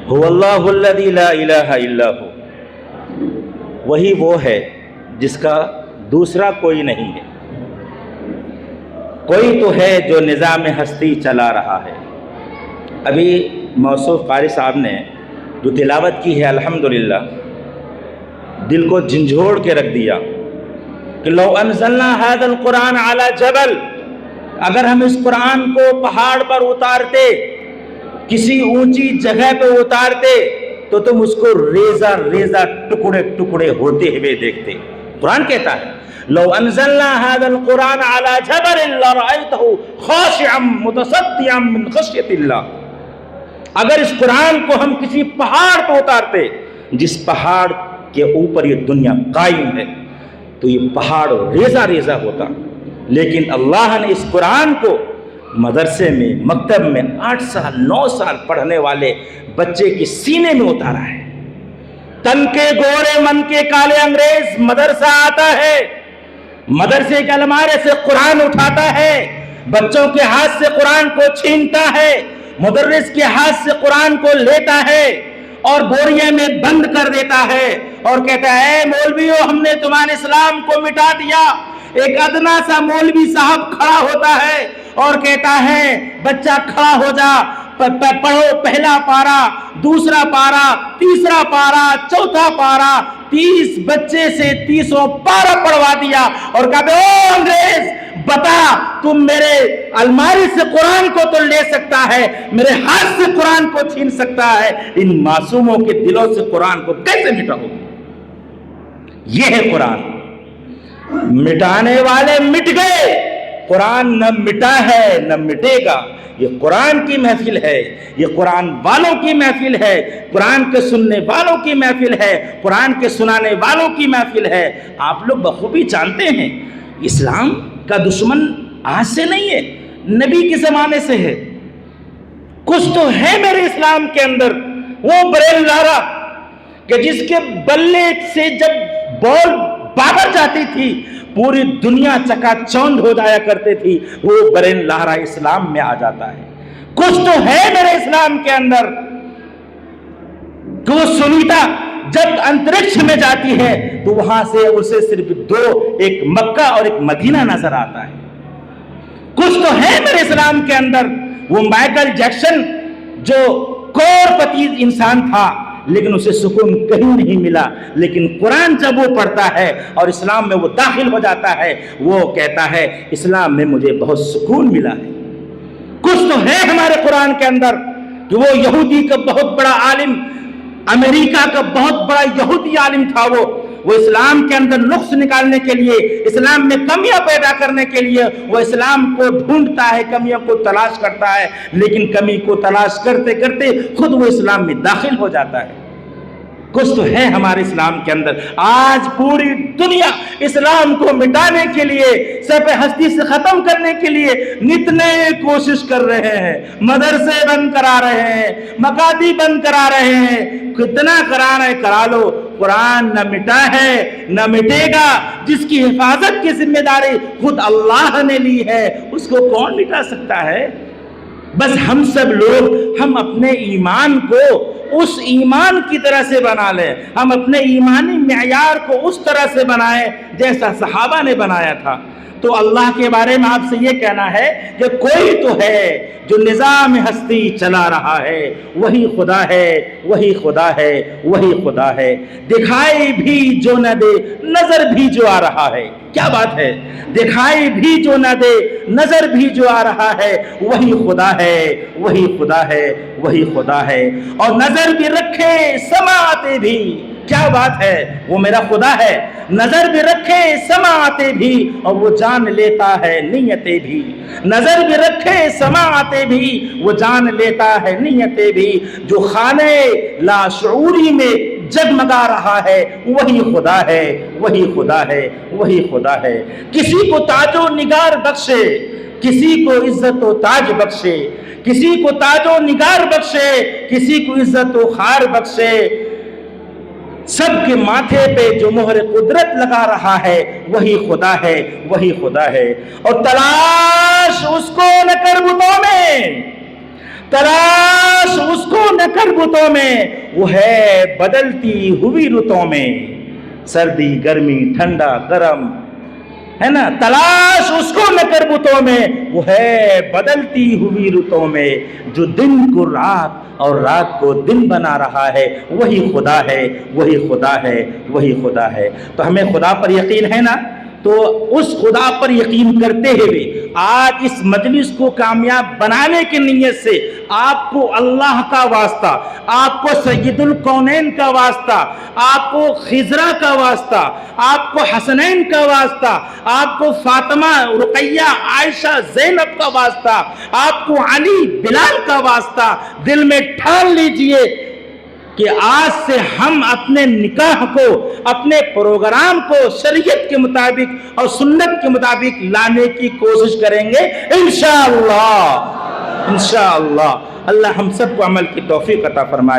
هو اللہ الذی لا الہ الا ہو، وہی وہ ہے جس کا دوسرا کوئی نہیں ہے۔ کوئی تو ہے جو نظام ہستی چلا رہا ہے۔ ابھی موصوف قاری صاحب نے جو تلاوت کی ہے الحمدللہ، دل کو جھنجھوڑ کے رکھ دیا کہ لو انزلنا ھذا القرآن علی جبل، اگر ہم اس قرآن کو پہاڑ پر اتارتے، کسی اونچی جگہ پہ اتارتے، تو تم اس کو ریزہ ریزہ ٹکڑے ٹکڑے ہوتے ہوئے دیکھتے۔ قرآن کہتا ہے لو انزلنا ھذا القرآن علی جبل لرأیتہ خاشعا متصدعا من خشیۃ اللہ، اگر اس قرآن کو ہم کسی پہاڑ پہ اتارتے، جس پہاڑ کے اوپر یہ دنیا قائم ہے، تو یہ پہاڑ ریزہ ریزہ ہوتا۔ لیکن اللہ نے اس قرآن کو مدرسے میں، مکتب میں 8 سال 9 سال پڑھنے والے بچے کے سینے میں اتارا ہے۔ تن کے گورے من کے کالے انگریز مدرسہ آتا ہے، مدرسے کے المارے سے قرآن اٹھاتا ہے، بچوں کے ہاتھ سے قرآن کو چھینتا ہے، مدرس کے ہاتھ سے قرآن کو لیتا ہے اور بوریے میں بند کر دیتا ہے اور کہتا ہے اے مولویو، ہم نے تمہارے اسلام کو مٹا دیا۔ ایک ادنا سا مولوی صاحب کھڑا ہوتا ہے اور کہتا ہے بچہ کھڑا ہو جا، پڑھو پہلا پارا، دوسرا پارا، تیسرا پارا، چوتھا پارا، 30 بچے سے 30 پارا پڑھوا دیا اور کہتے او انگریز بتا، تم میرے الماری سے قرآن کو تو لے سکتا ہے، میرے ہاتھ سے قرآن کو چھین سکتا ہے، ان معصوموں کے دلوں سے قرآن کو کیسے مٹاؤ گے؟ یہ ہے قرآن۔ مٹانے والے مٹ گئے، قرآن نہ مٹا ہے نہ مٹے گا۔ یہ قرآن کی محفل ہے، یہ قرآن والوں کی محفل ہے، قرآن کے سننے والوں کی محفل ہے، قرآن کے سنانے والوں کی محفل ہے۔ آپ لوگ بخوبی جانتے ہیں اسلام کا دشمن آج سے نہیں ہے، نبی کے زمانے سے ہے۔ کچھ تو ہے میرے اسلام کے اندر، وہ بریل لارا کہ جس کے بلے سے جب بال بابر جاتی تھی پوری دنیا چکا چوند ہو جایا کرتے تھی، وہ برین لہرا اسلام میں آ جاتا ہے۔ کچھ تو ہے میرے اسلام کے اندر کہ وہ سنیتا جب انترکش میں جاتی ہے تو وہاں سے اسے صرف 2، ایک مکہ اور ایک مدینہ نظر آتا ہے۔ کچھ تو ہے میرے اسلام کے اندر، وہ مائیکل جیکسن جو کروڑ پتی انسان تھا لیکن اسے سکون کہیں نہیں ملا، لیکن قرآن جب وہ پڑھتا ہے اور اسلام میں وہ داخل ہو جاتا ہے، وہ کہتا ہے اسلام میں مجھے بہت سکون ملا ہے۔ کچھ تو ہے ہمارے قرآن کے اندر کہ وہ یہودی کا بہت بڑا عالم، امریکہ کا بہت بڑا یہودی عالم تھا، وہ اسلام کے اندر نقص نکالنے کے لیے، اسلام میں کمیاں پیدا کرنے کے لیے وہ اسلام کو ڈھونڈتا ہے، کمیوں کو تلاش کرتا ہے، لیکن کمی کو تلاش کرتے کرتے خود وہ اسلام میں داخل ہو جاتا ہے۔ کچھ تو ہے ہمارے اسلام کے اندر۔ آج پوری دنیا اسلام کو مٹانے کے لیے، سب ہستی سے ختم کرنے کے لیے نت نئے کوشش کر رہے ہیں، مدرسے بند کرا رہے ہیں، مکاتب بند کرا رہے ہیں، کتنا کرانا ہے کرا لو، قرآن نہ مٹا ہے نہ مٹے گا۔ جس کی حفاظت کی ذمہ داری خود اللہ نے لی ہے، اس کو کون مٹا سکتا ہے؟ بس ہم سب لوگ ہم اپنے ایمان کو اس ایمان کی طرح سے بنا لیں، ہم اپنے ایمانی معیار کو اس طرح سے بنائیں جیسا صحابہ نے بنایا تھا۔ تو اللہ کے بارے میں آپ سے یہ کہنا ہے کہ کوئی تو ہے جو نظام ہستی چلا رہا ہے، وہی خدا ہے، وہی خدا ہے، وہی خدا ہے۔ دکھائی بھی جو نہ دے، نظر بھی جو آ رہا ہے۔ کیا بات ہے، دکھائی بھی جو نہ دے، نظر بھی جو آ رہا ہے، وہی خدا ہے، وہی خدا ہے، وہی خدا ہے۔ اور نظر بھی رکھے سماعتیں بھی، کیا بات ہے، وہ میرا خدا ہے، نظر بھی رکھے سماعتیں بھی اور وہ جان لیتا ہے نیتیں بھی، نظر بھی رکھے سماعتیں بھی وہ جان لیتا ہے نیتیں بھی۔ جو خانے لاشعوری میں جگمگا رہا ہے وہی خدا ہے، وہی خدا ہے، وہی خدا ہے۔ کسی کو تاج و نگار بخشے، کسی کو عزت و تاج بخشے، کسی کو تاج و نگار بخشے، کسی کو عزت و خار بخشے، سب کے ماتھے پہ جو مہر قدرت لگا رہا ہے وہی خدا ہے، وہی خدا ہے۔ اور تلاش اس کو نہ کر بتوں میں، تلاش اس کو نہ کر بتوں میں، وہ ہے بدلتی ہوئی رتوں میں، سردی گرمی ٹھنڈا گرم، ہے نا، تلاش اس کو نہ کر بتوں میں، وہ ہے بدلتی ہوئی رتوں میں، جو دن کو رات اور رات کو دن بنا رہا ہے، وہی خدا ہے، وہی خدا ہے، وہی خدا ہے۔ تو ہمیں خدا پر یقین ہے نا، تو اس خدا پر یقین کرتے ہوئے آج اس مجلس کو کامیاب بنانے کی نیت سے آپ کو اللہ کا واسطہ، آپ کو سید الکونین کا واسطہ، آپ کو خضرہ کا واسطہ، آپ کو حسنین کا واسطہ، آپ کو فاطمہ رقیہ عائشہ زینب کا واسطہ، آپ کو علی بلال کا واسطہ، دل میں ٹھان لیجئے کہ آج سے ہم اپنے نکاح کو، اپنے پروگرام کو شریعت کے مطابق اور سنت کے مطابق لانے کی کوشش کریں گے انشاءاللہ۔ انشاءاللہ اللہ ہم سب کو عمل کی توفیق عطا فرمائے۔